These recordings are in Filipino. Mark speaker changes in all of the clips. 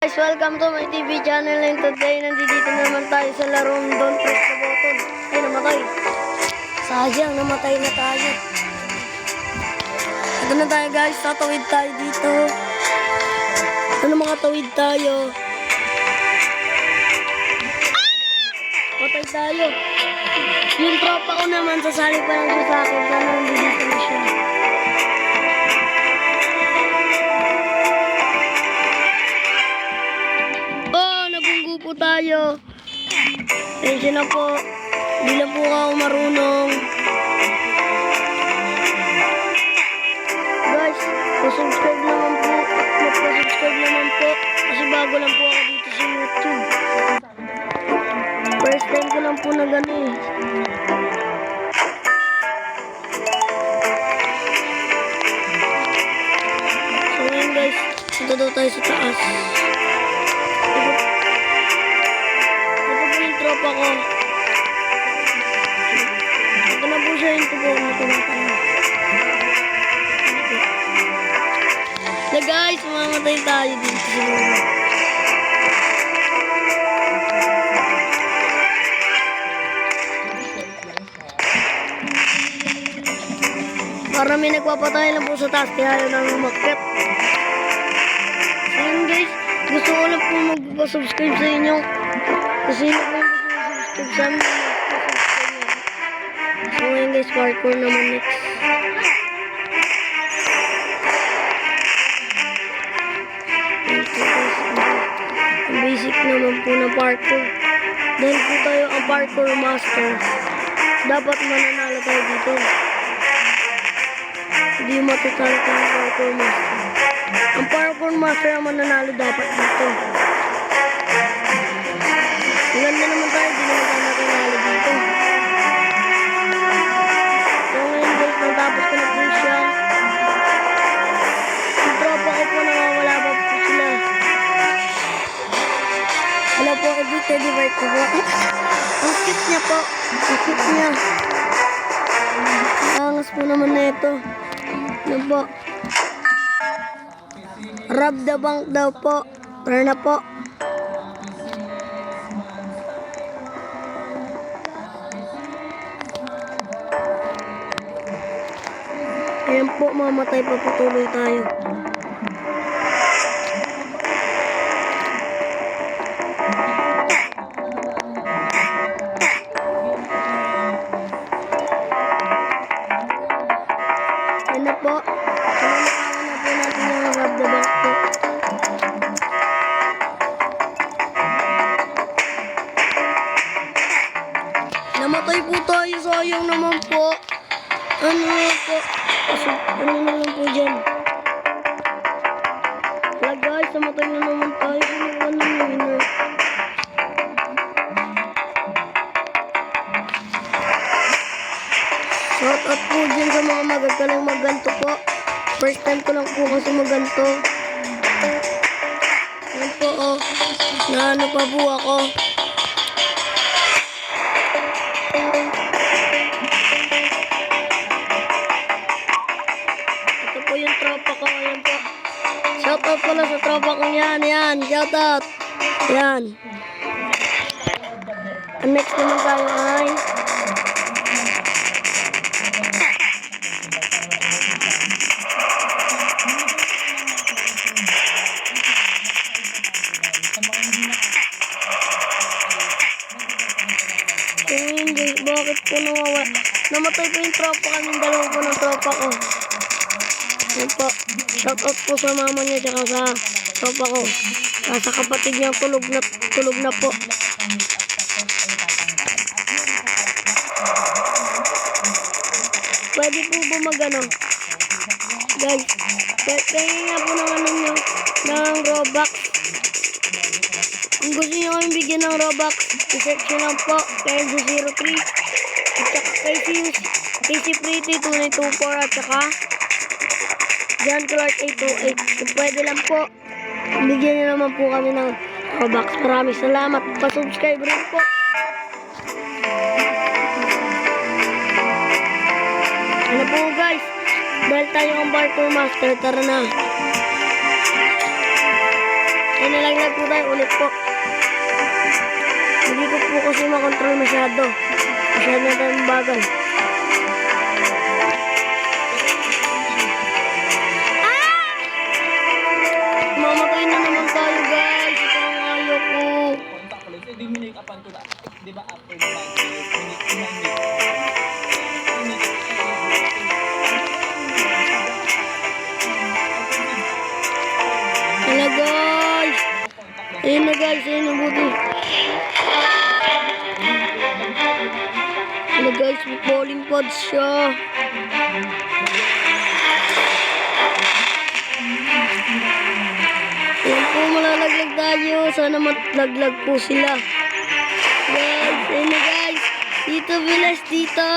Speaker 1: Guys, welcome to my TV channel, and today nandito naman tayo sa larong Don't Press the Button. Ay, namatay. Sayang, namatay na tayo. Ito na tayo guys, tatawid tayo dito. Ano makatawid tayo? Patay tayo. Yung tropa ko naman, sasali pa lang siya sa akin. Sana nandito na siya. Po tayo. Tensya na po. Hindi lang po ako marunong. Guys, subscribe naman po. Magpa-subscribe naman po. Kasi bago lang po ako dito sa YouTube. First time ko lang po na gano'n eh. So ngayon guys, punta daw tayo sa taas. Tropa ko. Ito na po siya yung tubo na tumatang. Na guys, mamamatay tayo dito sa lugar. Para may nagpapatay lang po sa taas, kaya ayaw namin umakyat. Ayun guys, gusto ko lang po magpa-subscribe sa inyo. Kasi hindi ko yung subscribe sa amin. So ngayon guys, parkour naman next. Basic naman po na parkour. Dahil po tayo ang parkour master, dapat mananalo tayo dito. Hindi matatalo tayo ang parkour master. Ang parkour master ang mananalo dapat dito. Ganda naman tayo, di naman tayo nakinalo dito. So ngayon guys, natapos ko na po siya. Yung tropa ko po, nawawala pa po sila. Wala po ako dito, divide ko po. Ang cute niya po. Ang cute niya. Angas po naman na ito. Ano po? Rob the bank daw po. Tara na po. Ayan po, mamatay pa, patuloy tayo. Ayan na po. Sinamakawan na po natin yung rob the bank po. Namatay po tayo, sayang naman po. Ano po? Ano na lang po dyan? Wala guys, namatay na naman tayo. Ano yung winner? Shout out po dyan sa mga magagaling magganto po. First time ko lang po kasi magganto. Yan po oh. Na ano pa po ako. Yung tropa ko, ayan po. Shoutout pala sa tropa ko yan, shoutout. Yan. Ang next naman tayo ay bakit po nawawala? Namatay po yung tropa kaming dalawa po ng tropa ko. Yan po. Shoutout po sa mama niya tsaka sa tropa ko. Sa kapatid niya tulog na po. Pwede po ba magano? Guys, kaya nga po ng ano nyo, ng Robux. Kung gusto nyo kami bigyan ng Robux, i-search nyo lang po kay Enzo03 at saka kay si Pretty 2924 at saka John Clark 828. So, pwede lang po. Bigyan nyo naman po kami ng Robux. Maraming salamat. Pa-subscribe rin po. Ano po guys? Dahil tayo ang parkour master, tara na. nalaglag po tayo ulit po. Hindi ko po kasi makontrol masyado. Masyado na tayong bagal. Mamatay na naman tayo guys. Ito ang ayaw ko.
Speaker 2: Di minute upan ko na. Di ba after the
Speaker 1: Hello guys. Ayun na guys. Ayun na buti. Hello guys. May falling pods siya. Ayan po, malalaglag tayo. Sana matlaglag po sila. Guys, ayun na guys. Dito, bilas dito.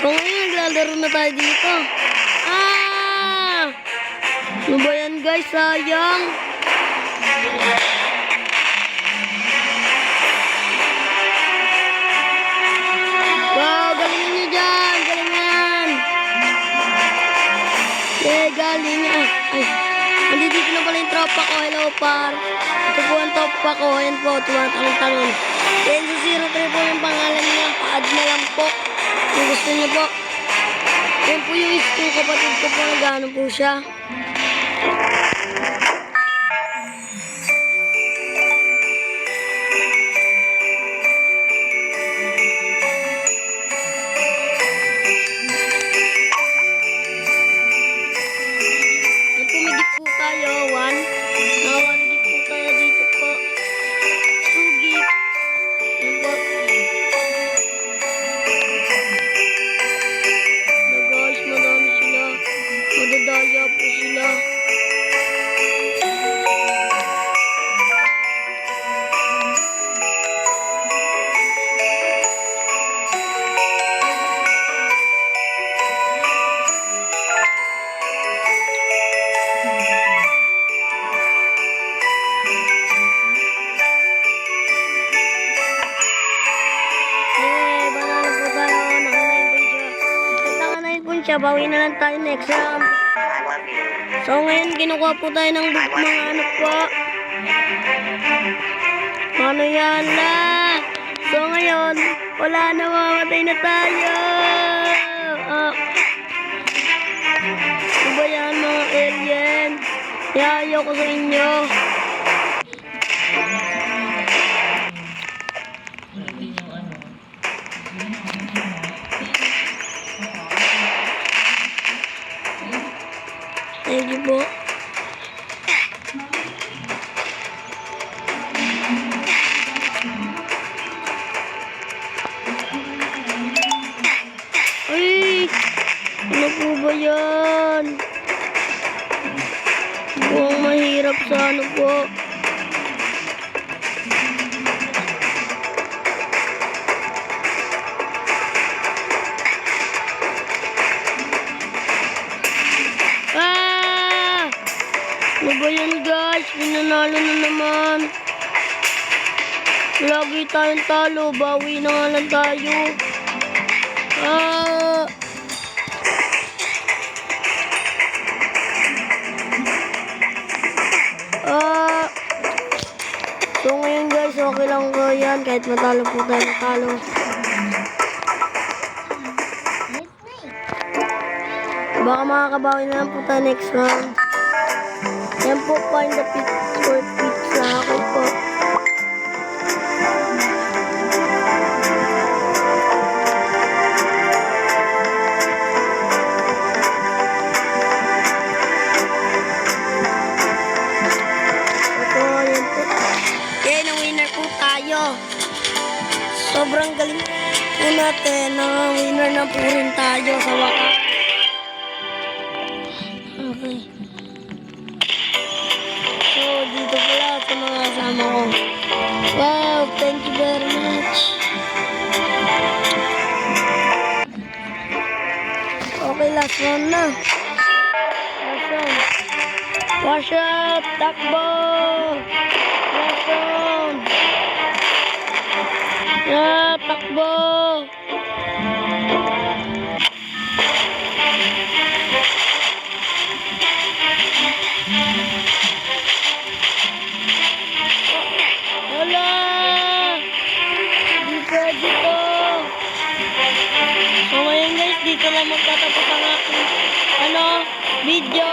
Speaker 1: So ngayon, naglalaro na tayo dito. Ano ba yan guys? Sayang. Wow, galing nyo dyan. Galingan. Galing. Ay. Andito na pala yung tropa ko. Hello, par. Ito po ang tropa ko. Ayan po. Tumatanong-tanong. Kenzo 03 po yung pangalan niya. Pa-add na lang po. Kung gusto niyo po. Ayan po yung kapatid ko po. Nagano po siya. Madadaya po sila. Bawi na lang tayo next round. So ngayon kinukuha po tayo ng mga ano po. Ano yan la? So ngayon wala na, mamatay na tayo. Ano ba yan mga alien? Yayaw ko sa inyo. Thank you po. Ay! Ano po ba yan? Buong mahirap sa ano po. Ano ba yan guys? Pinanalo na naman. Lagi tayong talo. Bawi na nga lang tayo. So ngayon guys, okay lang ko yan. Kahit matalo po tayo matalo. Baka makakabawi na lang po tayo next round. Yan po, find the for pizza ako po. Ito, yan po. Yan, ang winner po tayo. Sobrang galing po natin. Winner na po rin tayo sa wakas. Okay. Dito pala sa mga kasama ko. Wow, thank you very much. Okay, last round na. Last round. Wash up, takbo. Last round. Takbo. dito lang magtatapos ang aking video.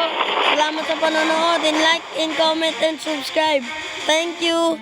Speaker 1: Salamat sa panonood and like and comment and subscribe. Thank you.